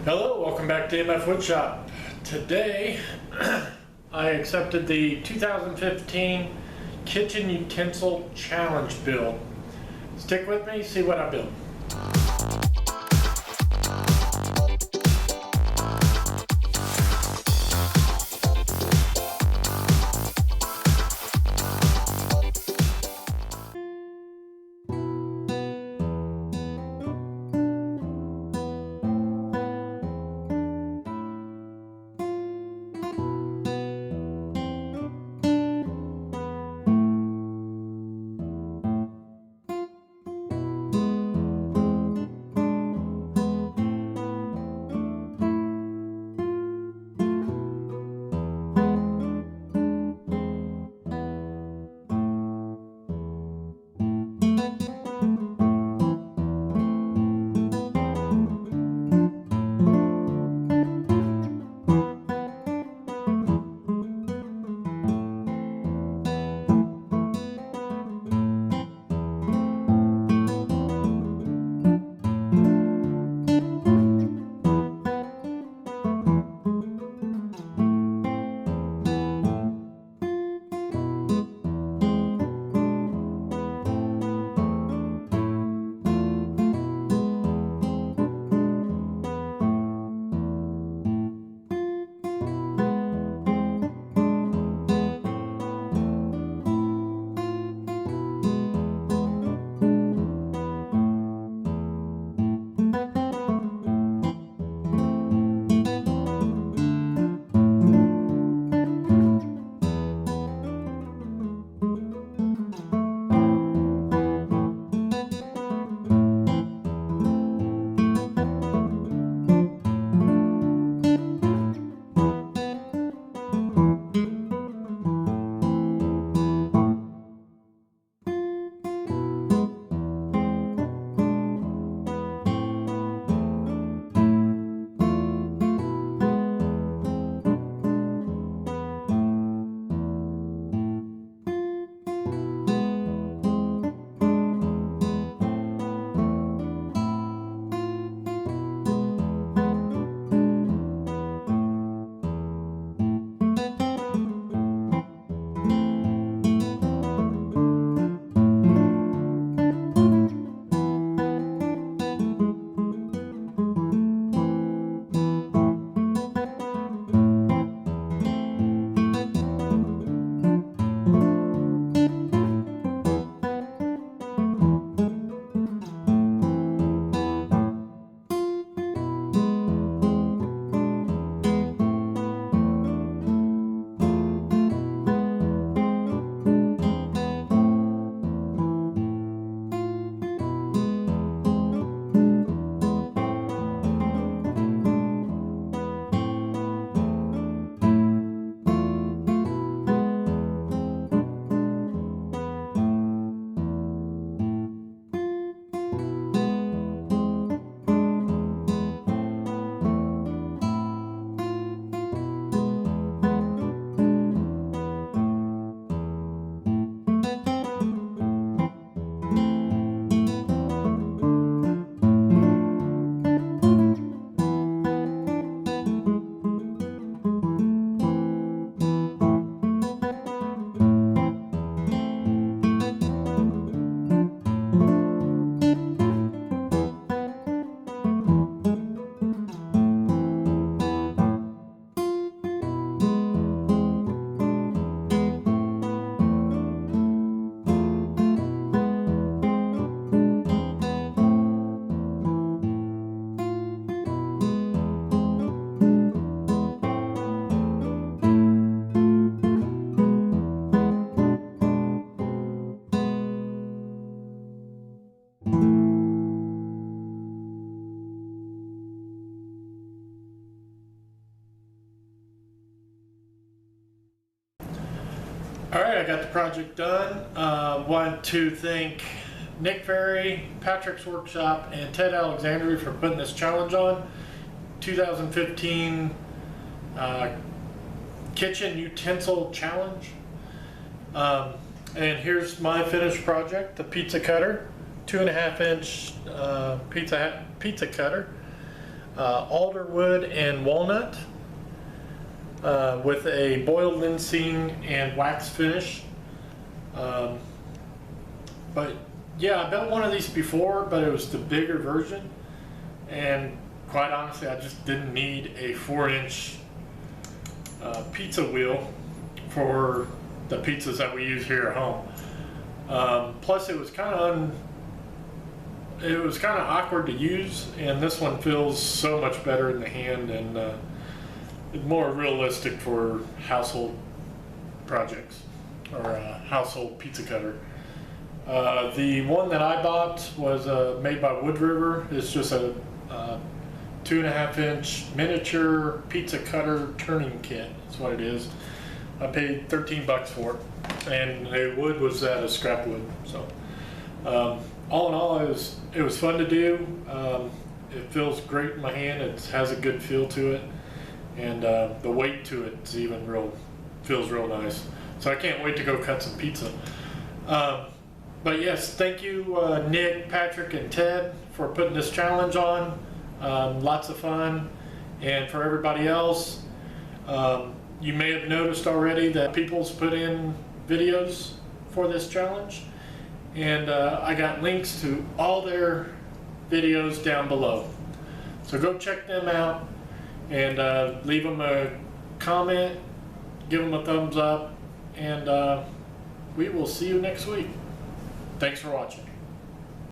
Hello, welcome back to MFWoodShop. Today, I accepted the 2015 Kitchen Utensil Challenge build. Stick with me, see what I build. Alright, I got the project done. Want to thank Nick Ferry, Patrick's Workshop, and Ted Alexandria for putting this challenge on. 2015 Kitchen Utensil Challenge. And here's my finished project, the pizza cutter, 2.5 inch pizza cutter. alder wood and walnut with a boiled linseed and wax finish. But yeah, I built one of these before, but it was the bigger version, and quite honestly, I just didn't need a 4-inch pizza wheel for the pizzas that we use here at home. Plus, it was kind of awkward to use, and this one feels so much better in the hand, and it's more realistic for household projects or household pizza cutter. The one that I bought was made by Wood River. It's just a 2.5-inch miniature pizza cutter turning kit. That's what it is. I paid 13 bucks for it, and the wood was out of scrap wood. So, all in all, it was fun to do. It feels great in my hand. It has a good feel to it, and the weight to it is even feels real nice. So I can't wait to go cut some pizza. But yes, thank you, Nick, Patrick, and Ted for putting this challenge on. Lots of fun. And for everybody else, you may have noticed already that people's put in videos for this challenge. And I got links to all their videos down below. So go check them out and leave them a comment, give them a thumbs up, and we will see you next week. Thanks for watching.